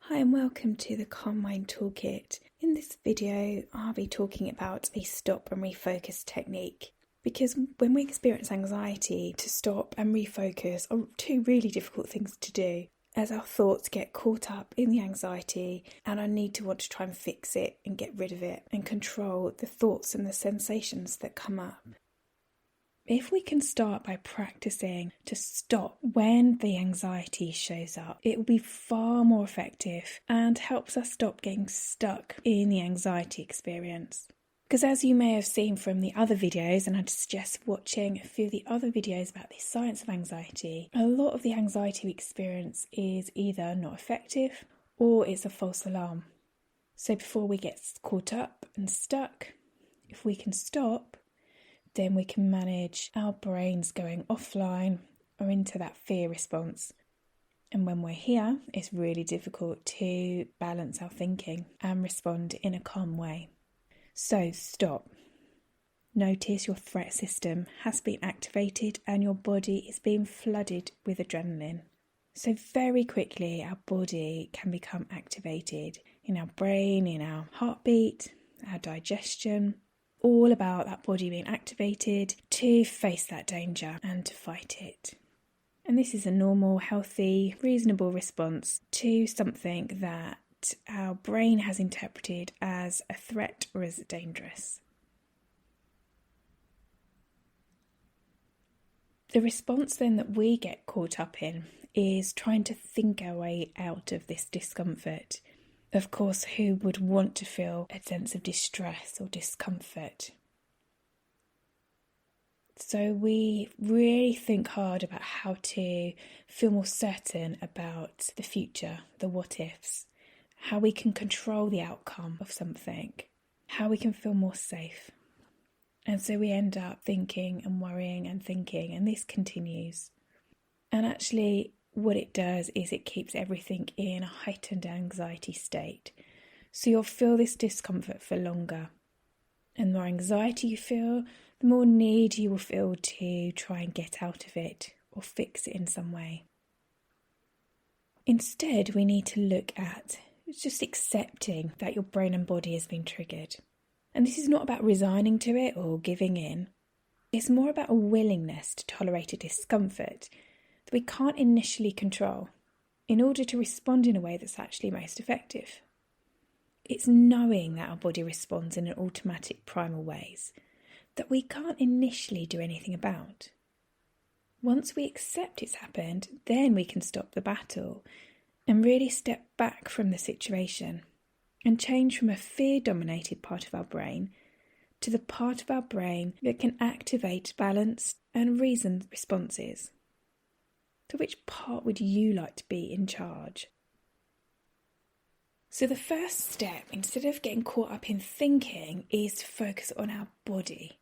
Hi and welcome to the Calm Mind Toolkit. In this video, I'll be talking about a stop and refocus technique. Because when we experience anxiety, to stop and refocus are two really difficult things to do, as our thoughts get caught up in the anxiety and our need to want to try and fix it and get rid of it and control the thoughts and the sensations that come up. If we can start by practicing to stop when the anxiety shows up, it will be far more effective and helps us stop getting stuck in the anxiety experience. Because as you may have seen from the other videos, and I'd suggest watching a few of the other videos about the science of anxiety, a lot of the anxiety we experience is either not effective or it's a false alarm. So before we get caught up and stuck, if we can stop, then we can manage our brains going offline or into that fear response. And when we're here, it's really difficult to balance our thinking and respond in a calm way. So stop. Notice your threat system has been activated and your body is being flooded with adrenaline. So very quickly our body can become activated in our brain, in our heartbeat, our digestion, all about that body being activated to face that danger and to fight it. And this is a normal, healthy, reasonable response to something that our brain has interpreted as a threat or as dangerous. The response then that we get caught up in is trying to think our way out of this discomfort. Of course, who would want to feel a sense of distress or discomfort? So we really think hard about how to feel more certain about the future, the what-ifs, how we can control the outcome of something, how we can feel more safe. And so we end up thinking and worrying and thinking, and this continues. And actually, what it does is it keeps everything in a heightened anxiety state. So you'll feel this discomfort for longer. And the more anxiety you feel, the more need you will feel to try and get out of it or fix it in some way. Instead, we need to look at just accepting that your brain and body has been triggered. And this is not about resigning to it or giving in. It's more about a willingness to tolerate a discomfort that we can't initially control in order to respond in a way that's actually most effective. It's knowing that our body responds in an automatic primal ways that we can't initially do anything about. Once we accept it's happened, then we can stop the battle and really step back from the situation and change from a fear-dominated part of our brain to the part of our brain that can activate balanced and reasoned responses. So which part would you like to be in charge? So the first step, instead of getting caught up in thinking, is to focus on our body.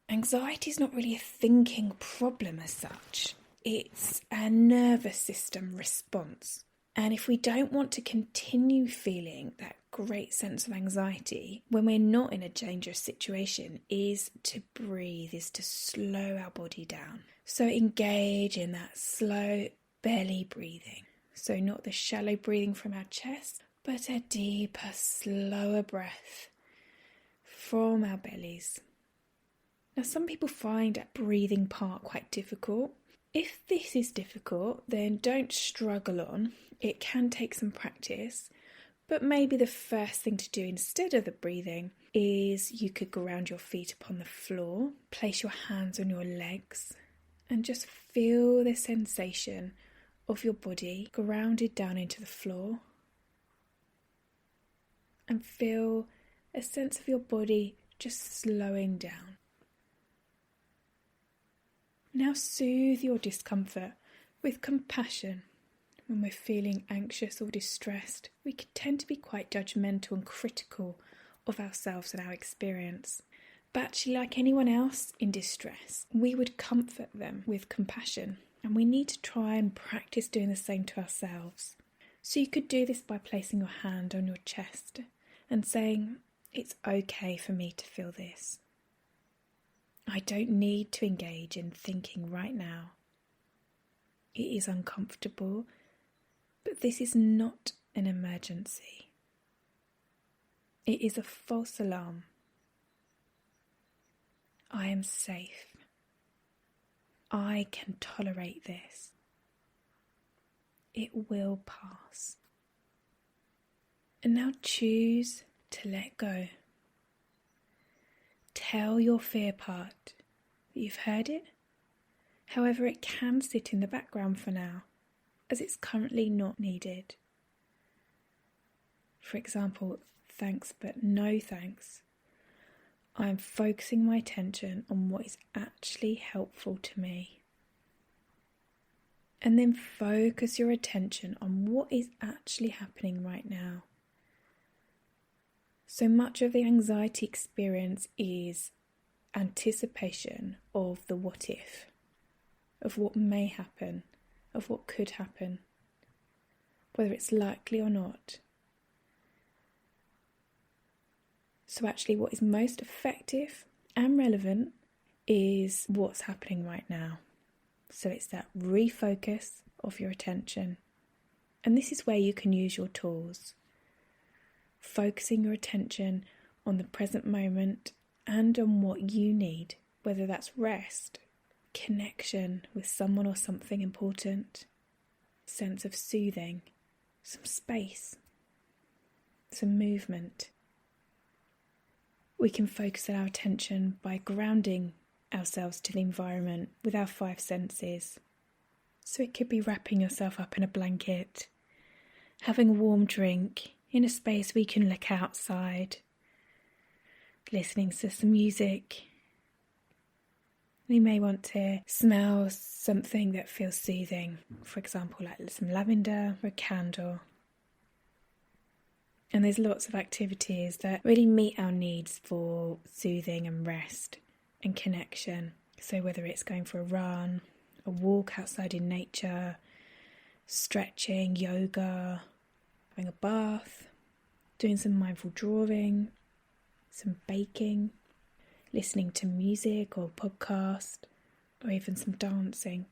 Anxiety is not really a thinking problem as such. It's a nervous system response. And if we don't want to continue feeling that great sense of anxiety when we're not in a dangerous situation, is to breathe, is to slow our body down. So engage in that slow belly breathing. So not the shallow breathing from our chest, but a deeper, slower breath from our bellies. Now, some people find that breathing part quite difficult. If this is difficult, then don't struggle on. It can take some practice, but maybe the first thing to do instead of the breathing is you could ground your feet upon the floor, place your hands on your legs, and just feel the sensation of your body grounded down into the floor. And feel a sense of your body just slowing down. Now soothe your discomfort with compassion. When we're feeling anxious or distressed, we can tend to be quite judgmental and critical of ourselves and our experience. But actually, like anyone else in distress, we would comfort them with compassion. And we need to try and practice doing the same to ourselves. So you could do this by placing your hand on your chest and saying, "It's okay for me to feel this. I don't need to engage in thinking right now. It is uncomfortable, but this is not an emergency. It is a false alarm. I am safe. I can tolerate this. It will pass. And now choose to let go. Tell your fear part that you've heard it. However, it can sit in the background for now, as it's currently not needed. For example, thanks but no thanks. I am focusing my attention on what is actually helpful to me. And then focus your attention on what is actually happening right now. So much of the anxiety experience is anticipation of the what if, of what may happen, of what could happen, whether it's likely or not. So actually what is most effective and relevant is what's happening right now. So it's that refocus of your attention. And this is where you can use your tools. Focusing your attention on the present moment and on what you need, whether that's rest, connection with someone or something important, sense of soothing, some space, some movement. We can focus our attention by grounding ourselves to the environment with our 5 senses. So it could be wrapping yourself up in a blanket, having a warm drink in a space we can look outside, listening to some music. We may want to smell something that feels soothing, for example, like some lavender or a candle. And there's lots of activities that really meet our needs for soothing and rest and connection. So whether it's going for a run, a walk outside in nature, stretching, yoga, having a bath, doing some mindful drawing, some baking, listening to music or podcast, or even some dancing.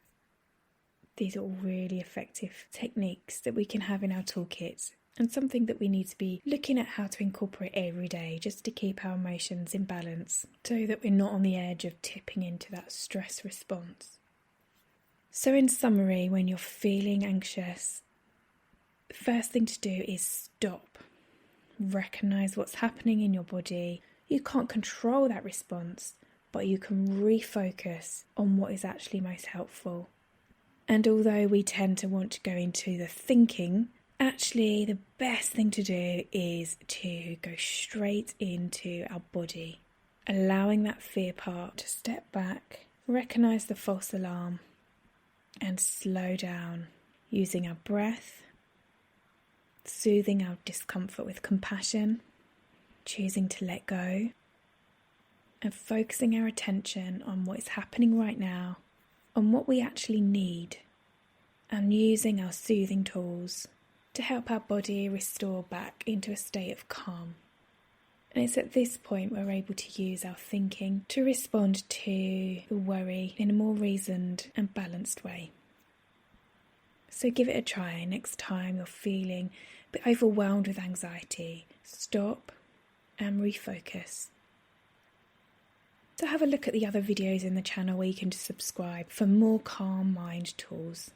These are all really effective techniques that we can have in our toolkits, and something that we need to be looking at how to incorporate every day just to keep our emotions in balance so that we're not on the edge of tipping into that stress response. So in summary, when you're feeling anxious, the first thing to do is stop. Recognise what's happening in your body. You can't control that response, but you can refocus on what is actually most helpful. And although we tend to want to go into the thinking, actually the best thing to do is to go straight into our body, allowing that fear part to step back, recognise the false alarm, and slow down, using our breath, soothing our discomfort with compassion, choosing to let go, and focusing our attention on what is happening right now, on what we actually need, and using our soothing tools to help our body restore back into a state of calm. And it's at this point we're able to use our thinking to respond to the worry in a more reasoned and balanced way. So give it a try next time you're feeling a bit overwhelmed with anxiety. Stop and refocus. So have a look at the other videos in the channel where you can subscribe for more calm mind tools.